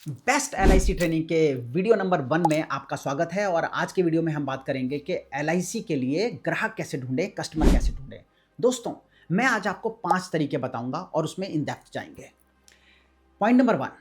Best LIC training के video number 1 में आपका स्वागत है। और आज के वीडियो में हम बात करेंगे कि एलआईसी के लिए ग्राहक कैसे ढूंढें, कस्टमर कैसे ढूंढें। दोस्तों, मैं आज आपको 5 तरीके बताऊंगा और उसमें इन डेप्थ जाएंगे। पॉइंट नंबर 1,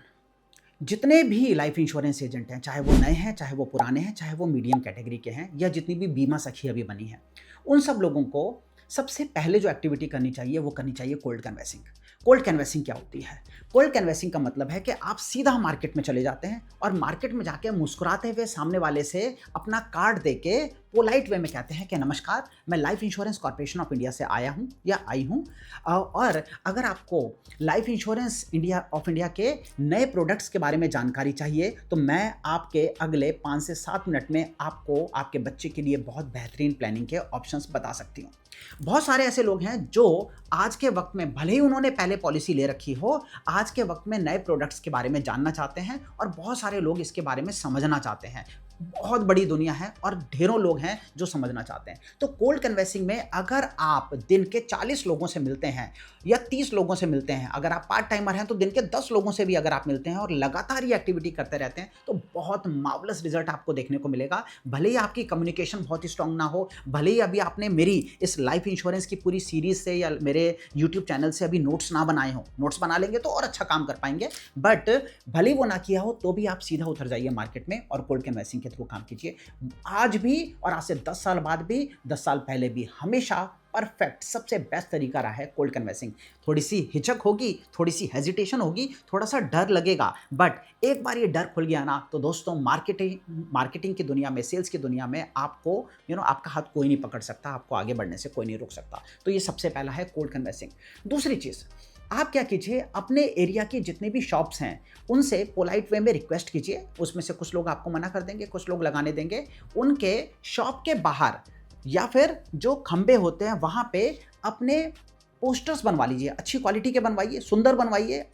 जितने भी लाइफ इंश्योरेंस एजेंट हैं, चाहे वो नए हैं, चाहे वो पुराने हैं, चाहे वो मीडियम कैटेगरी के हैं, या जितनी भी बीमा सखी अभी बनी है, उन सब लोगों को सबसे पहले जो एक्टिविटी करनी चाहिए वो करनी चाहिए कोल्ड कैनवैसिंग। कोल्ड कैनवैसिंग क्या होती है? कोल्ड कैनवैसिंग का मतलब है कि आप सीधा मार्केट में चले जाते हैं और मार्केट में जाके मुस्कुराते हुए सामने वाले से अपना कार्ड देके पोलाइट वे में कहते हैं कि नमस्कार, मैं life insurance corporation of India से आया हूं या आई हूं, और अगर आपको लाइफ इंश्योरेंस इंडिया के नए प्रोडक्ट्स के बारे में जानकारी चाहिए तो मैं आपके अगले 5 से 7 मिनट में आपको आपके बच्चे के लिए बहुत बेहतरीन प्लानिंग के ऑप्शंस बता सकती हूँ। बहुत सारे ऐसे लोग हैं जो आज के वक्त में, भले ही उन्होंने पहले पॉलिसी ले रखी हो, आज के वक्त में नए प्रोडक्ट्स के बारे में जानना चाहते हैं और बहुत सारे लोग इसके बारे में समझना चाहते हैं। बहुत बड़ी दुनिया है और ढेरों लोग हैं जो समझना चाहते हैं। तो कोल्ड कन्वेंसिंग में अगर आप दिन के 40 लोगों से मिलते हैं या 30 लोगों से मिलते हैं, अगर आप पार्ट टाइमर हैं तो दिन के 10 लोगों से भी अगर आप मिलते हैं और लगातार ये एक्टिविटी करते रहते हैं तो बहुत मार्वलस रिजल्ट आपको देखने को मिलेगा। भले ही आपकी कम्युनिकेशन बहुत ही स्ट्रांग ना हो, भले ही अभी आपने मेरी इस लाइफ इंश्योरेंस की पूरी सीरीज से या मेरे यूट्यूब चैनल से अभी नोट्स ना बनाए हो, नोट्स बना लेंगे तो और अच्छा काम कर पाएंगे, बट भले ही वो ना किया हो तो भी आप सीधा उतर जाइए मार्केट में और कोल्ड कैनवैसिंग के थ्रू काम कीजिए। आज भी और आज से 10 साल बाद भी, 10 साल पहले भी, हमेशा परफेक्ट सबसे बेस्ट तरीका रहा है कोल्ड कैनवैसिंग। थोड़ी सी हिचक होगी, थोड़ी सी हेजिटेशन होगी, थोड़ा सा डर लगेगा, बट एक बार ये डर खुल गया ना तो दोस्तों मार्केटिंग की दुनिया में, सेल्स की दुनिया में आपको आपका हाथ कोई नहीं पकड़ सकता, आपको आगे बढ़ने से कोई नहीं रोक सकता। तो ये सबसे पहला है कोल्ड कैनवैसिंग। दूसरी चीज़, आप क्या कीजिए, अपने एरिया की जितने भी शॉप्स हैं उनसे पोलाइट वे में रिक्वेस्ट कीजिए। उसमें से कुछ लोग आपको मना कर देंगे, कुछ लोग लगाने देंगे। उनके शॉप के बाहर या फिर जो खंबे होते हैं वहाँ पे अपने पोस्टर्स बनवा लीजिए। अच्छी क्वालिटी के बनवाइए, सुंदर बनवाइए,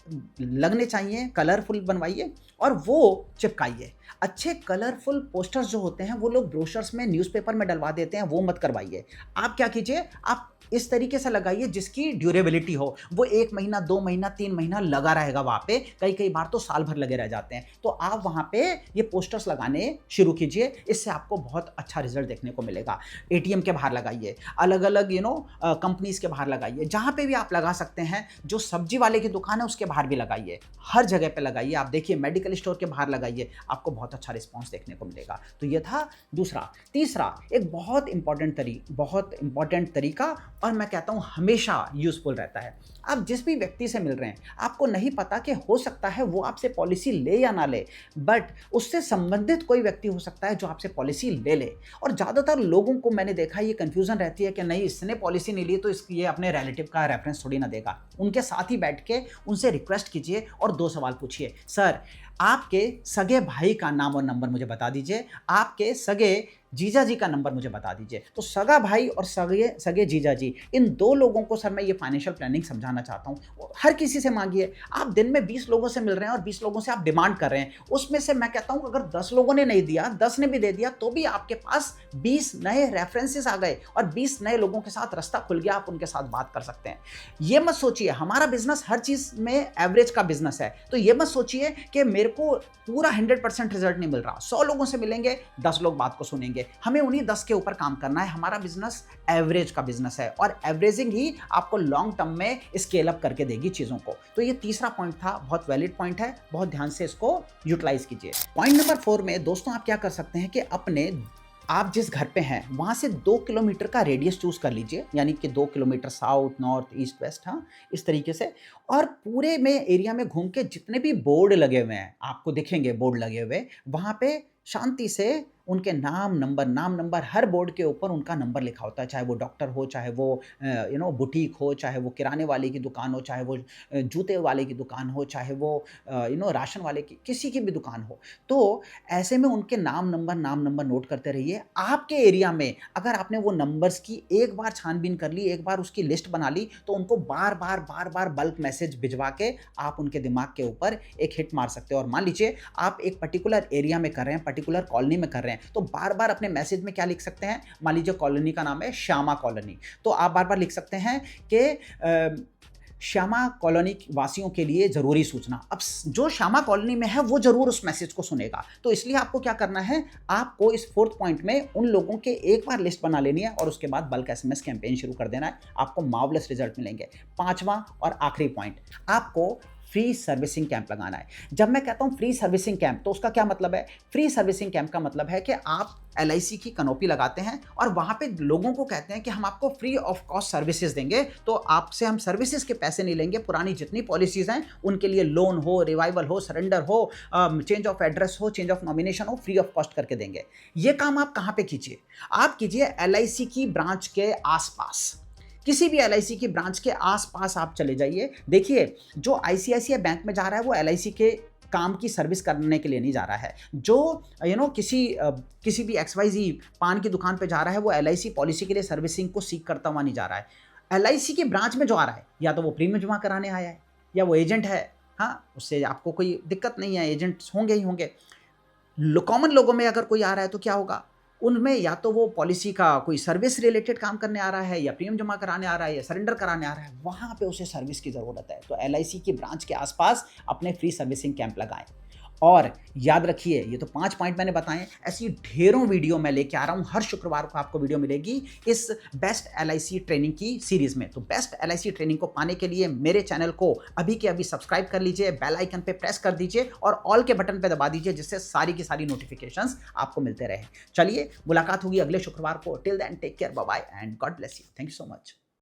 लगने चाहिए, कलरफुल बनवाइए और वो चिपकाइए। अच्छे कलरफुल पोस्टर्स जो होते हैं वो लोग ब्रोशर्स में, न्यूज़पेपर में डलवा देते हैं, वो मत करवाइए। आप क्या कीजिए, आप इस तरीके से लगाइए जिसकी ड्यूरेबिलिटी हो, वो 1 महीना, 2 महीना, 3 महीना लगा रहेगा वहाँ पे, कई बार तो साल भर लगे रह जाते हैं। तो आप वहाँ पे ये पोस्टर्स लगाने शुरू कीजिए, इससे आपको बहुत अच्छा रिजल्ट देखने को मिलेगा। एटीएम के बाहर लगाइए, अलग अलग कंपनीज के बाहर लगाइए, जहाँ पे भी आप लगा सकते हैं। जो सब्जी वाले की दुकान है उसके बाहर भी लगाइए, हर जगह पे लगाइए। आप देखिए मेडिकल स्टोर के बाहर लगाइए, आपको बहुत अच्छा रिस्पॉन्स देखने को मिलेगा। तो ये था दूसरा। तीसरा, एक बहुत इंपॉर्टेंट तरीका, और मैं कहता हूं हमेशा यूजफुल रहता है। आप जिस भी व्यक्ति से मिल रहे हैं, आपको नहीं पता कि हो सकता है वो आपसे पॉलिसी ले या ना ले, बट उससे संबंधित कोई व्यक्ति हो सकता है जो आपसे पॉलिसी ले ले। और ज़्यादातर लोगों को मैंने देखा ये कंफ्यूजन रहती है कि नहीं, इसने पॉलिसी नहीं ली तो ये अपने रिलेटिव का रेफरेंस थोड़ी ना देगा। उनके साथ ही बैठ के उनसे रिक्वेस्ट कीजिए और 2 सवाल पूछिए। सर, आपके सगे भाई का नाम और नंबर मुझे बता दीजिए, आपके सगे जीजा जी का नंबर मुझे बता दीजिए। तो सगा भाई और सगे जीजा जी, इन 2 लोगों को सर मैं ये फाइनेंशियल प्लानिंग समझाना चाहता हूँ। हर किसी से मांगिए। आप दिन में 20 लोगों से मिल रहे हैं और 20 लोगों से आप डिमांड कर रहे हैं, उसमें से मैं कहता हूँ अगर 10 लोगों ने नहीं दिया, 10 ने भी दे दिया, तो भी आपके पास 20 नए रेफरेंसेस आ गए और 20 नए लोगों के साथ रास्ता खुल गया, आप उनके साथ बात कर सकते हैं। ये मत सोचिए हमारा बिजनेस हर चीज में एवरेज का बिजनेस है, तो ये मत सोचिए कि मेरे को पूरा 100% रिजल्ट नहीं मिल रहा। 100 लोगों से मिलेंगे, 10 लोग बात को सुनेंगे, हमें उन्हीं 10 के ऊपर काम करना है। हमारा बिजनेस एवरेज का बिजनेस है और एवरेजिंग ही आपको लॉन्ग टर्म में स्केल अप करके देगी चीजों को। तो ये तीसरा पॉइंट था, बहुत वैलिड पॉइंट है, बहुत ध्यान से इसको यूटिलाइज कीजिए। पॉइंट नंबर 4 में दोस्तों आप क्या कर सकते हैं कि आप जिस घर पे हैं वहाँ से 2 किलोमीटर का रेडियस चूज कर लीजिए, यानी कि 2 kilometre south, north, east, west, हाँ, इस तरीके से। और पूरे में एरिया में घूम के जितने भी बोर्ड लगे हुए हैं, आपको दिखेंगे बोर्ड लगे हुए, वहाँ पे शांति से उनके नाम नंबर, हर बोर्ड के ऊपर उनका नंबर लिखा होता है। चाहे वो डॉक्टर हो, चाहे वो बुटीक हो, चाहे वो किराने वाले की दुकान हो, चाहे वो जूते वाले की दुकान हो, चाहे वो राशन वाले की, किसी की भी दुकान हो। तो ऐसे में उनके नाम नंबर नोट करते रहिए। आपके एरिया में अगर आपने वो नंबर्स की एक बार छानबीन कर ली, एक बार उसकी लिस्ट बना ली, तो उनको बार बार बल्क मैसेज भिजवा के आप उनके दिमाग के ऊपर एक हिट मार सकते हो। और मान लीजिए आप एक पर्टिकुलर एरिया में कर रहे हैं, पर्टिकुलर कॉलोनी में कर रहे हैं, तो बार बार अपने मैसेज में क्या लिख सकते हैं, मान लीजिए कॉलोनी का नाम है श्यामा कॉलोनी, तो आप बार बार लिख सकते हैं कि श्यामा कॉलोनी वासियों के लिए ज़रूरी सूचना। अब जो श्यामा कॉलोनी में है वो ज़रूर उस मैसेज को सुनेगा, तो इसलिए आपको क्या करना है, आपको इस 4th पॉइंट में उन लोगों के एक बार लिस्ट बना लेनी है और उसके बाद बल्क एसएमएस कैंपेन शुरू कर देना है। आपको मार्वलस रिजल्ट मिलेंगे। 5वां और आखिरी पॉइंट, आपको फ्री सर्विसिंग कैंप लगाना है। जब मैं कहता हूं फ्री सर्विसिंग कैंप, तो उसका क्या मतलब है? फ्री सर्विसिंग कैंप का मतलब है कि आप LIC की कनोपी लगाते हैं और वहां पे लोगों को कहते हैं कि हम आपको फ्री ऑफ कॉस्ट सर्विसेज देंगे, तो आपसे हम सर्विसेज के पैसे नहीं लेंगे। पुरानी जितनी पॉलिसीज हैं उनके लिए लोन हो, रिवाइवल हो, सरेंडर हो, चेंज ऑफ एड्रेस हो, चेंज ऑफ नॉमिनेशन हो, फ्री ऑफ कॉस्ट करके देंगे। ये काम आप कहां पे कीजिए? आप कीजिए LIC की ब्रांच के आसपास। किसी भी LIC की ब्रांच के आसपास आप चले जाइए। देखिए, जो ICICI बैंक में जा रहा है वो LIC के काम की सर्विस करने के लिए नहीं जा रहा है। जो किसी भी XYZ पान की दुकान पे जा रहा है वो LIC पॉलिसी के लिए सर्विसिंग को सीख करता हुआ नहीं जा रहा है। LIC की ब्रांच में जो आ रहा है, या तो वो प्रीमियम जमा कराने आया है या वो एजेंट है। हाँ, उससे आपको कोई दिक्कत नहीं है, एजेंट्स होंगे ही होंगे। कॉमन लोगों में अगर कोई आ रहा है तो क्या होगा, उनमें या तो वो पॉलिसी का कोई सर्विस रिलेटेड काम करने आ रहा है, या प्रीमियम जमा कराने आ रहा है, या सरेंडर कराने आ रहा है, वहाँ पे उसे सर्विस की ज़रूरत है। तो LIC की ब्रांच के आसपास अपने फ्री सर्विसिंग कैंप लगाएं। और याद रखिए, ये तो 5 पॉइंट मैंने बताए, ऐसी ढेरों वीडियो मैं लेके आ रहा हूँ। हर शुक्रवार को आपको वीडियो मिलेगी इस बेस्ट LIC ट्रेनिंग की सीरीज में। तो बेस्ट LIC ट्रेनिंग को पाने के लिए मेरे चैनल को अभी के अभी सब्सक्राइब कर लीजिए, बेल आइकन पे प्रेस कर दीजिए और ऑल के बटन पे दबा दीजिए, जिससे सारी की सारी नोटिफिकेशंस आपको मिलते रहे। चलिए, मुलाकात होगी अगले शुक्रवार को। Till then take care, bye bye and God bless you. Thank you so much.